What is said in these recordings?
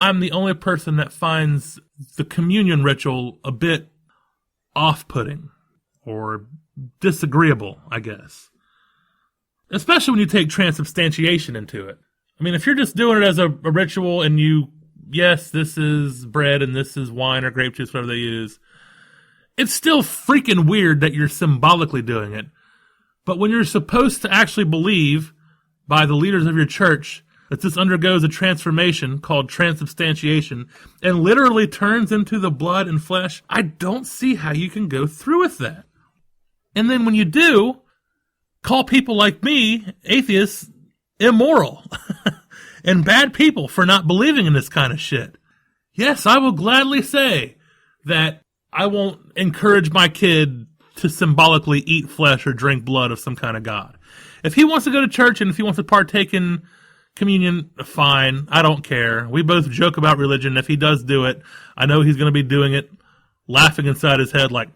I'm the only person that finds the communion ritual a bit off-putting or disagreeable, I guess. Especially when you take transubstantiation into it. I mean, if you're just doing it as a ritual and yes, this is bread and this is wine or grape juice, whatever they use, it's still freaking weird that you're symbolically doing it. But when you're supposed to actually believe by the leaders of your church that this undergoes a transformation called transubstantiation and literally turns into the blood and flesh, I don't see how you can go through with that. And then when you do, call people like me, atheists, immoral and bad people for not believing in this kind of shit. Yes, I will gladly say that I won't encourage my kid to symbolically eat flesh or drink blood of some kind of god. If he wants to go to church and if he wants to partake in communion, fine. I don't care. We both joke about religion. If he does do it, I know he's going to be doing it, laughing inside his head like,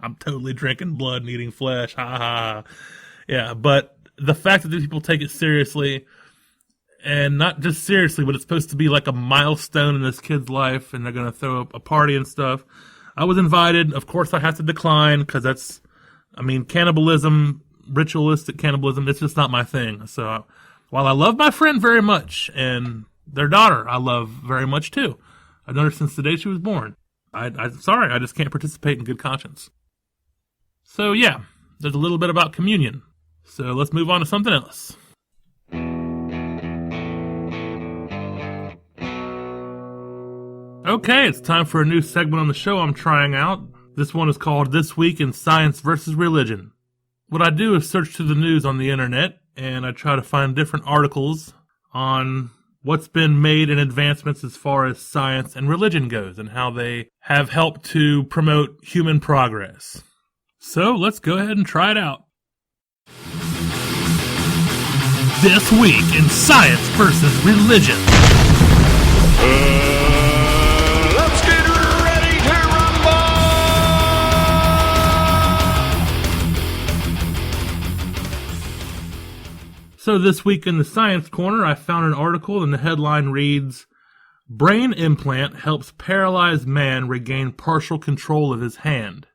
I'm totally drinking blood and eating flesh. Ha ha. Yeah, but the fact that these people take it seriously, and not just seriously, but it's supposed to be like a milestone in this kid's life, and they're going to throw up a party and stuff. I was invited. Of course, I have to decline because cannibalism, ritualistic cannibalism, it's just not my thing. So while I love my friend very much, and their daughter I love very much too, I've known her since the day she was born. I'm sorry, I just can't participate in good conscience. So yeah, there's a little bit about communion. So let's move on to something else. Okay, it's time for a new segment on the show I'm trying out. This one is called This Week in Science versus Religion. What I do is search through the news on the internet, and I try to find different articles on what's been made in advancements as far as science and religion goes, and how they have helped to promote human progress. So let's go ahead and try it out. This Week in Science versus Religion. Let's get ready to rumble! So this week in the Science Corner, I found an article and the headline reads, Brain implant helps paralyzed man regain partial control of his hand.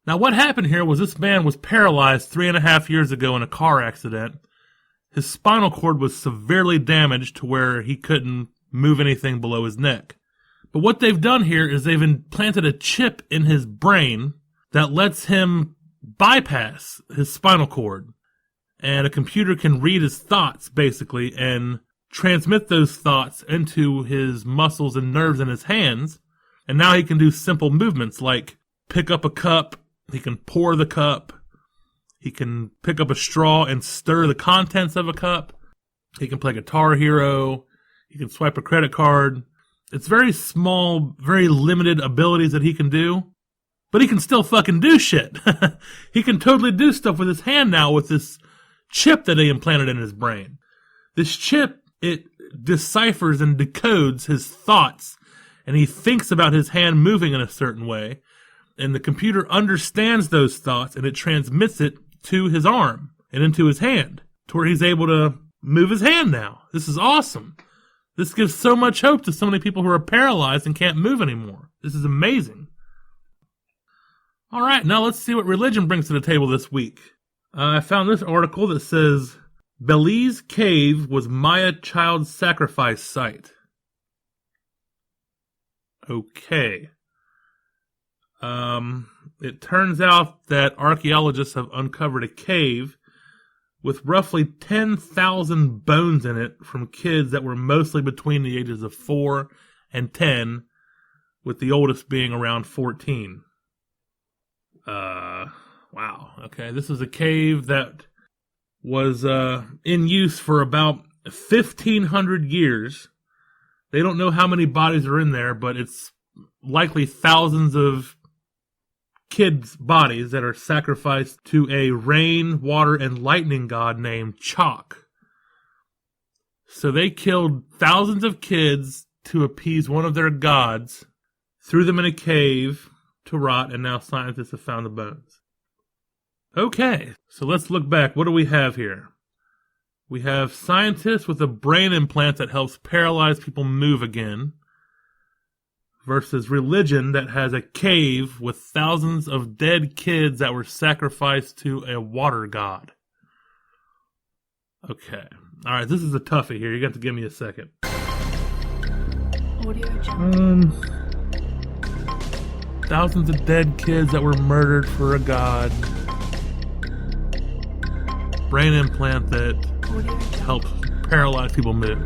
Now what happened here was this man was paralyzed 3.5 years ago in a car accident. His spinal cord was severely damaged to where he couldn't move anything below his neck. But what they've done here is they've implanted a chip in his brain that lets him bypass his spinal cord. And a computer can read his thoughts, basically, and transmit those thoughts into his muscles and nerves in his hands. And now he can do simple movements like pick up a cup, he can pour the cup, he can pick up a straw and stir the contents of a cup, he can play Guitar Hero, he can swipe a credit card. It's very small, very limited abilities that he can do, but he can still fucking do shit. He can totally do stuff with his hand now with this chip that they implanted in his brain. This chip, it deciphers and decodes his thoughts, and he thinks about his hand moving in a certain way, and the computer understands those thoughts, and it transmits it to his arm and into his hand, to where he's able to move his hand now. This is awesome. This gives so much hope to so many people who are paralyzed and can't move anymore. This is amazing. All right, now let's see what religion brings to the table this week. I found this article that says, Belize cave was Maya child sacrifice site. Okay. It turns out that archaeologists have uncovered a cave with roughly 10,000 bones in it from kids that were mostly between the ages of 4 and 10, with the oldest being around 14. Wow. Okay, this is a cave that was in use for about 1,500 years. They don't know how many bodies are in there, but it's likely thousands of kids' bodies that are sacrificed to a rain, water, and lightning god named Chalk. So they killed thousands of kids to appease one of their gods, threw them in a cave to rot, and now scientists have found the bones. Okay, so let's look back. What do we have here? We have scientists with a brain implant that helps paralyzed people move again, versus religion that has a cave with thousands of dead kids that were sacrificed to a water god. Okay. All right, this is a toughie here. You got to give me a second. Thousands of dead kids that were murdered for a god. Brain implant that helps paralyzed people move.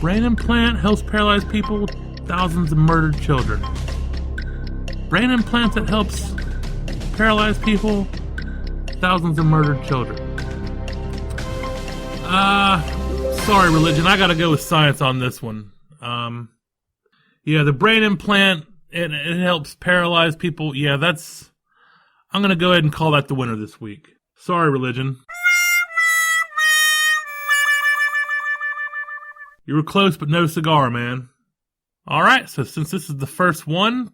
Brain implant helps paralyzed people. Thousands of murdered children. Brain implant that helps paralyzed people. Thousands of murdered children. Sorry, religion. I gotta go with science on this one. Yeah, the brain implant, it helps paralyze people. Yeah, I'm gonna go ahead and call that the winner this week. Sorry, religion. You were close, but no cigar, man. Alright, so since this is the first one,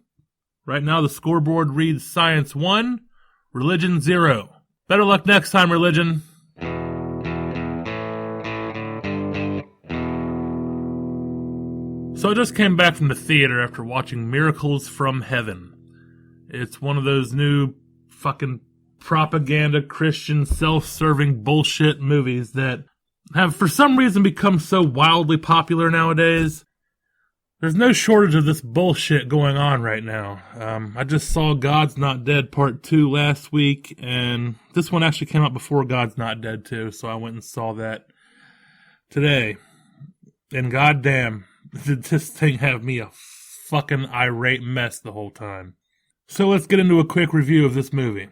right now the scoreboard reads science 1, religion 0. Better luck next time, religion. So I just came back from the theater after watching Miracles from Heaven. It's one of those new fucking propaganda Christian self-serving bullshit movies that have for some reason become so wildly popular nowadays. There's no shortage of this bullshit going on right now. I just saw God's Not Dead Part 2 last week, and this one actually came out before God's Not Dead 2, so I went and saw that today. And goddamn, did this thing have me a fucking irate mess the whole time. So let's get into a quick review of this movie.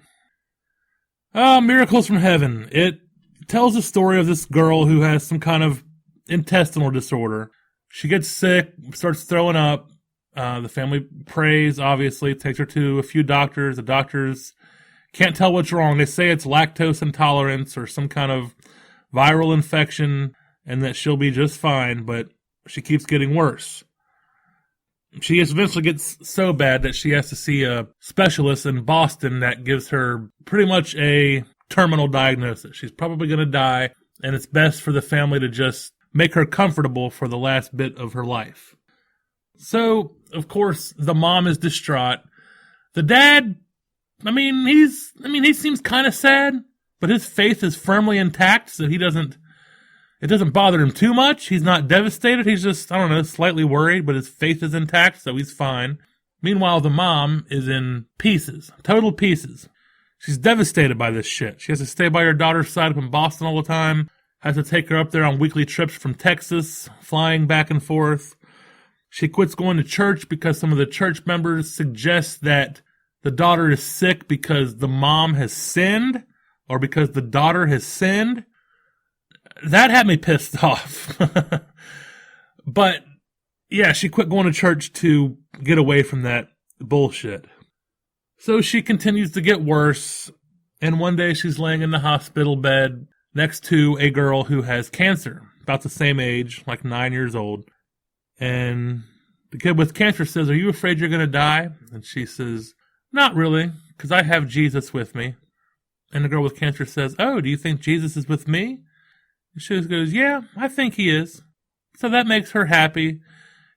Miracles from Heaven. It tells the story of this girl who has some kind of intestinal disorder. She gets sick, starts throwing up. The family prays, obviously, takes her to a few doctors. The doctors can't tell what's wrong. They say it's lactose intolerance or some kind of viral infection and that she'll be just fine, but she keeps getting worse. She eventually gets so bad that she has to see a specialist in Boston that gives her pretty much a terminal diagnosis. She's probably going to die, and it's best for the family to just make her comfortable for the last bit of her life. So, of course, the mom is distraught. The dad, he seems kind of sad, but his faith is firmly intact, so it doesn't bother him too much. He's not devastated. He's just, slightly worried, but his faith is intact, so he's fine. Meanwhile, the mom is in pieces, total pieces. She's devastated by this shit. She has to stay by her daughter's side up in Boston all the time, has to take her up there on weekly trips from Texas, flying back and forth. She quits going to church because some of the church members suggest that the daughter is sick because the mom has sinned, or because the daughter has sinned. That had me pissed off. But, yeah, she quit going to church to get away from that bullshit. So she continues to get worse, and one day she's laying in the hospital bed next to a girl who has cancer, about the same age, like 9 years old. And the kid with cancer says, "Are you afraid you're going to die?" And she says, "Not really, because I have Jesus with me." And the girl with cancer says, "Oh, do you think Jesus is with me?" And she goes, "Yeah, I think he is." So that makes her happy.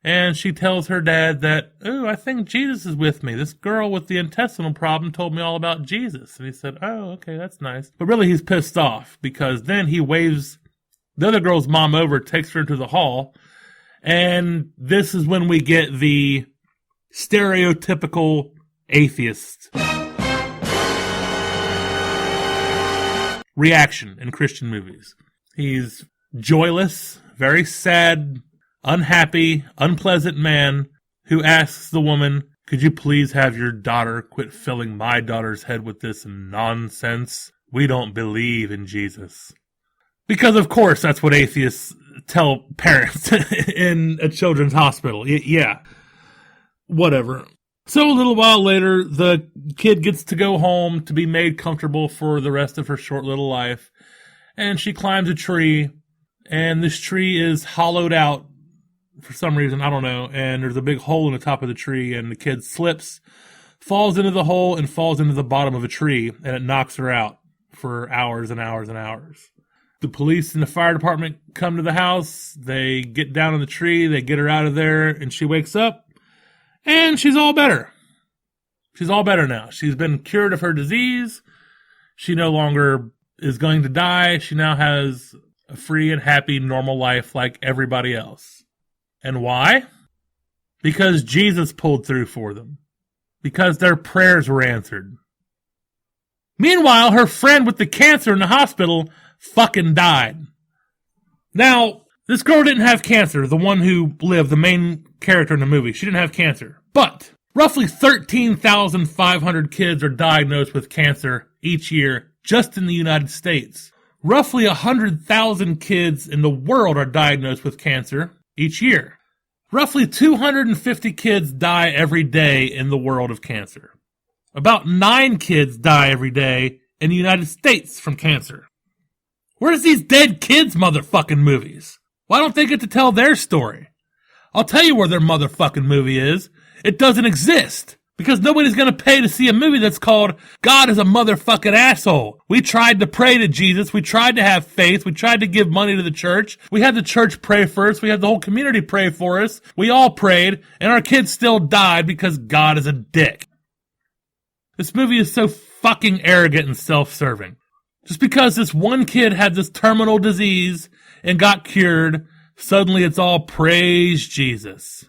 And she tells her dad that, "Oh, I think Jesus is with me. This girl with the intestinal problem told me all about Jesus." And he said, "Oh, okay, that's nice." But really he's pissed off because then he waves the other girl's mom over, takes her into the hall. And this is when we get the stereotypical atheist reaction in Christian movies. He's joyless, very sad, unhappy, unpleasant man who asks the woman, "Could you please have your daughter quit filling my daughter's head with this nonsense? We don't believe in Jesus." Because, of course, that's what atheists tell parents in a children's hospital. Yeah. Whatever. So a little while later, the kid gets to go home to be made comfortable for the rest of her short little life. And she climbs a tree, and this tree is hollowed out for some reason, I don't know, and there's a big hole in the top of the tree, and the kid slips, falls into the hole, and falls into the bottom of a tree, and it knocks her out. for hours and hours and hours. The police and the fire department come to the house. They get down on the tree. They get her out of there, and she wakes up, and she's all better. She's all better now. She's been cured of her disease. She no longer is going to die. She now has a free and happy, normal life like everybody else. And why? Because Jesus pulled through for them. Because their prayers were answered. Meanwhile, her friend with the cancer in the hospital fucking died. Now, this girl didn't have cancer, the one who lived, the main character in the movie. She didn't have cancer. But roughly 13,500 kids are diagnosed with cancer each year just in the United States. Roughly 100,000 kids in the world are diagnosed with cancer each year. Roughly 250 kids die every day in the world of cancer. About 9 kids die every day in the United States from cancer. Where's these dead kids motherfucking movies? Why don't they get to tell their story? I'll tell you where their motherfucking movie is. It doesn't exist. Because nobody's going to pay to see a movie that's called God is a Motherfucking Asshole. We tried to pray to Jesus. We tried to have faith. We tried to give money to the church. We had the church pray for us. We had the whole community pray for us. We all prayed, and our kids still died because God is a dick. This movie is so fucking arrogant and self-serving. Just because this one kid had this terminal disease and got cured, suddenly it's all praise Jesus.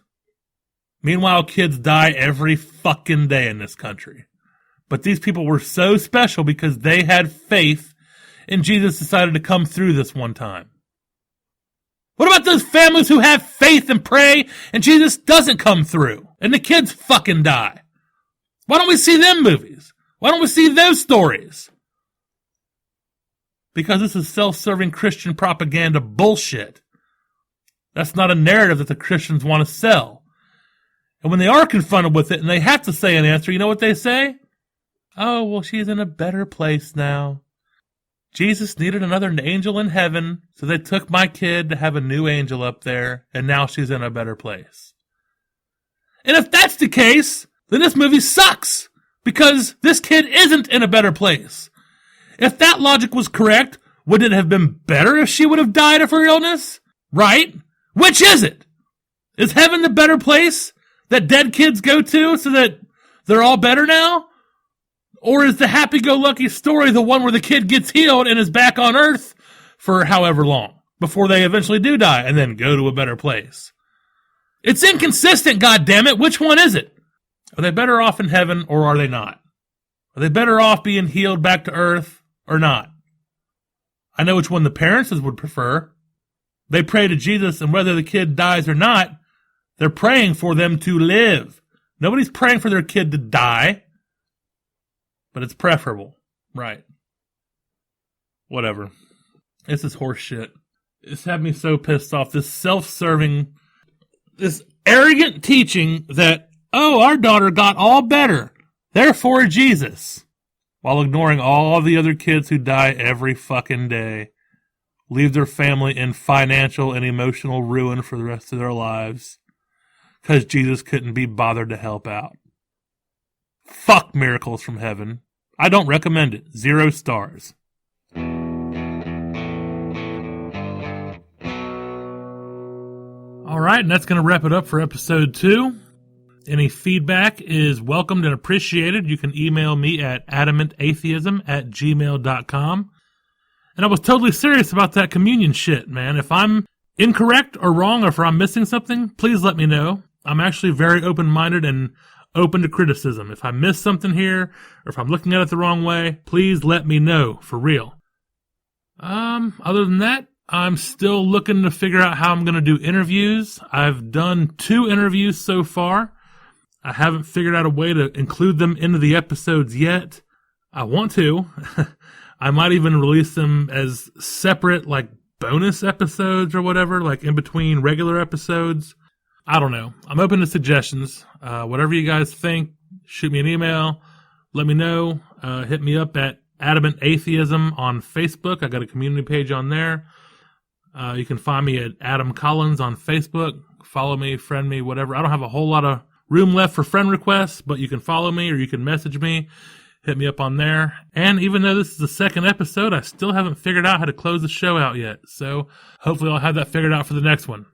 Meanwhile, kids die every fucking day in this country. But these people were so special because they had faith, and Jesus decided to come through this one time. What about those families who have faith and pray, and Jesus doesn't come through, and the kids fucking die? Why don't we see them movies? Why don't we see those stories? Because this is self-serving Christian propaganda bullshit. That's not a narrative that the Christians want to sell. And when they are confronted with it and they have to say an answer, you know what they say? Oh, well, she's in a better place now. Jesus needed another angel in heaven, so they took my kid to have a new angel up there, and now she's in a better place. And if that's the case, then this movie sucks, because this kid isn't in a better place. If that logic was correct, wouldn't it have been better if she would have died of her illness? Right? Which is it? Is heaven the better place that dead kids go to so that they're all better now? Or is the happy-go-lucky story the one where the kid gets healed and is back on Earth for however long before they eventually do die and then go to a better place? It's inconsistent, goddammit. Which one is it? Are they better off in heaven or are they not? Are they better off being healed back to Earth or not? I know which one the parents would prefer. They pray to Jesus, and whether the kid dies or not, they're praying for them to live. Nobody's praying for their kid to die. But it's preferable. Right. Whatever. This is horse shit. It's had me so pissed off. This self-serving, this arrogant teaching that, oh, our daughter got all better, therefore Jesus. While ignoring all the other kids who die every fucking day. Leave their family in financial and emotional ruin for the rest of their lives. Because Jesus couldn't be bothered to help out. Fuck Miracles from Heaven. I don't recommend it. 0 stars. Alright, and that's going to wrap it up for episode 2. Any feedback is welcomed and appreciated. You can email me at adamantatheism@gmail.com. And I was totally serious about that communion shit, man. If I'm incorrect or wrong or if I'm missing something, please let me know. I'm actually very open-minded and open to criticism. If I miss something here, or if I'm looking at it the wrong way, please let me know, for real. Other than that, I'm still looking to figure out how I'm going to do interviews. I've done 2 interviews so far. I haven't figured out a way to include them into the episodes yet. I want to. I might even release them as separate, like, bonus episodes or whatever, like in between regular episodes. I don't know. I'm open to suggestions. Whatever you guys think, shoot me an email. Let me know. Hit me up at Adamant Atheism on Facebook. I got a community page on there. You can find me at Adam Collins on Facebook. Follow me, friend me, whatever. I don't have a whole lot of room left for friend requests, but you can follow me or you can message me. hit me up on there. And even though this is the second episode, I still haven't figured out how to close the show out yet. So hopefully I'll have that figured out for the next one.